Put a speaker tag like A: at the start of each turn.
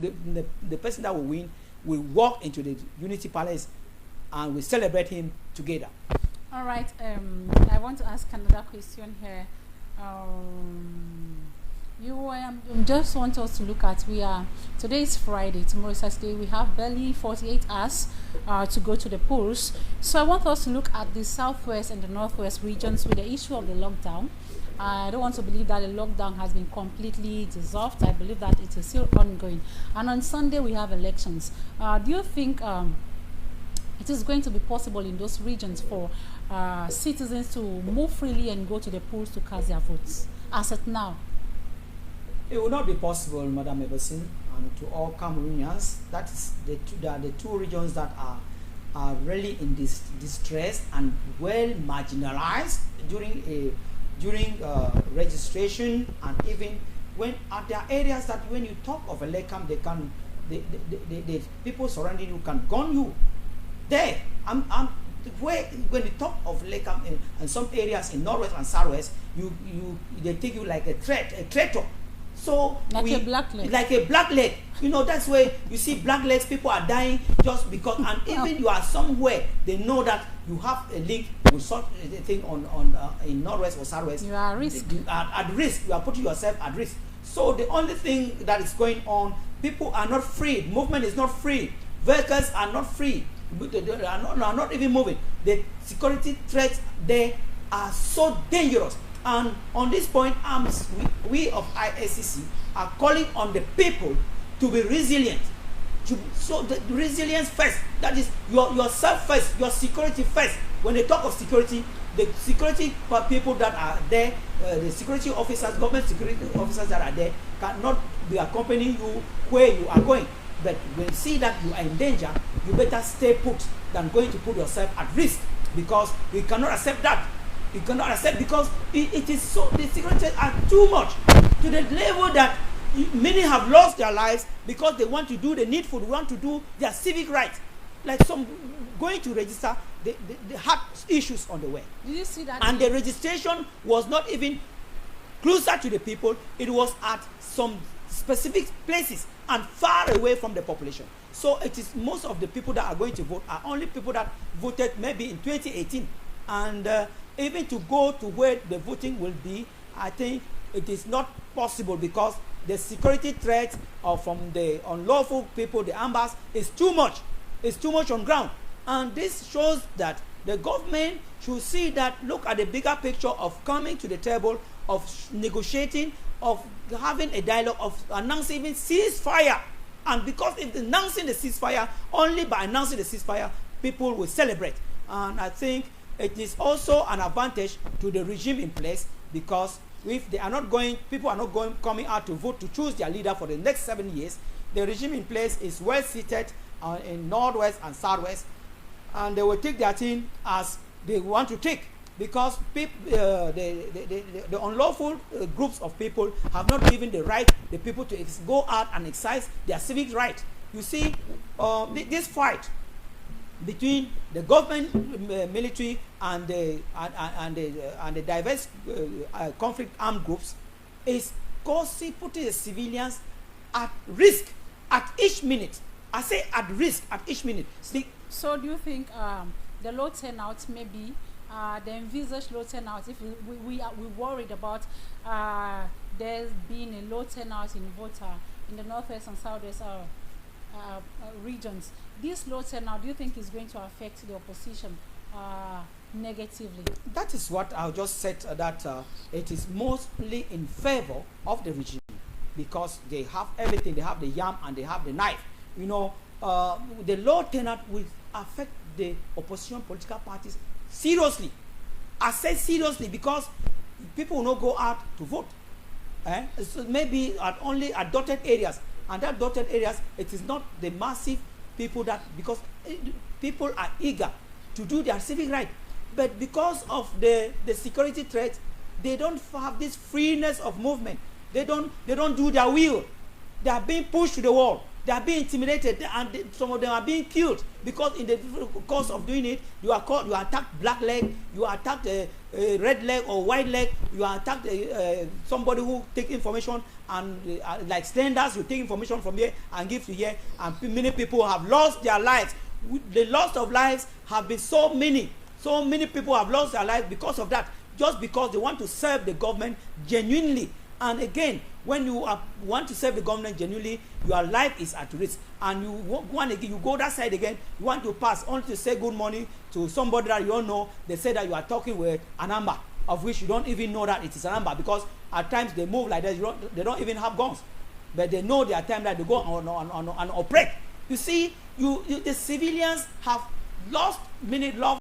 A: the person that will win will walk into the Unity Palace and we celebrate him together.
B: All right. I want to ask another question here. You just want us to look at, today is Friday, tomorrow is Saturday. We have barely 48 hours to go to the polls. So I want us to look at the southwest and the northwest regions with the issue of the lockdown. I don't want to believe that the lockdown has been completely dissolved. I believe that it is still ongoing. And on Sunday we have elections. Do you think it is going to be possible in those regions for citizens to move freely and go to the polls to cast their votes as of now?
A: It will not be possible, Madam Everson, and to all Cameroonians. That is the two regions that are really in this distress and well marginalized during registration, and even when there are areas that when you talk of Elekam, the people surrounding you can gun you. There, when you talk of Lekam in some areas in Northwest and Southwest, they take you like a traitor. So
B: a blackleg.
A: Like a blackleg. That's where you see blacklegs. People are dying just because, and even you are somewhere, they know that you have a link with such a thing in Northwest or Southwest.
B: You are at risk.
A: You are at risk. You are putting yourself at risk. So the only thing that is going on, people are not free. Movement is not free. Vehicles are not free. They are not even moving. The security threats there are so dangerous. And on this point, we of ISCC are calling on the people to be resilient. So the resilience first, that is yourself first, your security first. When they talk of security, the security people that are there, the security officers, government security officers that are there, cannot be accompanying you where you are going. But when you see that you are in danger, you better stay put than going to put yourself at risk, because we cannot accept that. You cannot accept, because it is so, the security are too much to the level that many have lost their lives because they want to do the needful, they want to do their civic rights. Like some going to register, they had issues on the way.
B: Did you see that?
A: And the registration was not even closer to the people, it was at some specific places and far away from the population. So it is most of the people that are going to vote are only people that voted maybe in 2018. And even to go to where the voting will be, I think it is not possible, because the security threat from the unlawful people, the ambas, is too much. It's too much on ground. And this shows that the government should see that, look at the bigger picture of coming to the table, of negotiating, of having a dialogue, of announcing even ceasefire. And because if announcing the ceasefire, only by announcing the ceasefire, people will celebrate. And I think it is also an advantage to the regime in place, because if they are not going, people are not coming out to vote to choose their leader for the next 7 years, the regime in place is well seated in Northwest and Southwest, and they will take their thing as they want to take, because the unlawful groups of people have not given the right the people to go out and exercise their civic right. You see, this fight between the government military and the diverse conflict armed groups is causing, putting the civilians at risk at each minute. I say at risk at each minute.
B: So do you think the low turnout, maybe the envisaged low turnout, if we worried about there being a low turnout in voter in the northwest and southwest regions, this low turnout, do you think is going to affect the opposition negatively?
A: That is what I just said, that it is mostly in favor of the regime, because they have everything. They have the yam and they have the knife. The low turnout will affect the opposition political parties seriously. I say seriously, because people will not go out to vote. So maybe only at dotted areas, and that dotted areas, it is not the massive people that, because people are eager to do their civic right, but because of the security threat, they don't have this freeness of movement. They don't do their will. they are being pushed to the wall, they are being intimidated, and some of them are being killed because in the course of doing it, you are caught, you attacked black leg, you attacked a red leg or white leg, you attacked somebody who take information and like slenders, you take information from here and give to here, and many people have lost their lives. The loss of lives have been so many people have lost their lives because of that, just because they want to serve the government genuinely. And again, when you want to serve the government genuinely, your life is at risk, and you want again, you go that side again, you want to pass only to say good morning to somebody that you don't know. They say that you are talking with a number of which you don't even know that it is a number, because at times they move like that. They don't even have guns, but they know their time that they go on operate. You see, the civilians have lost many loved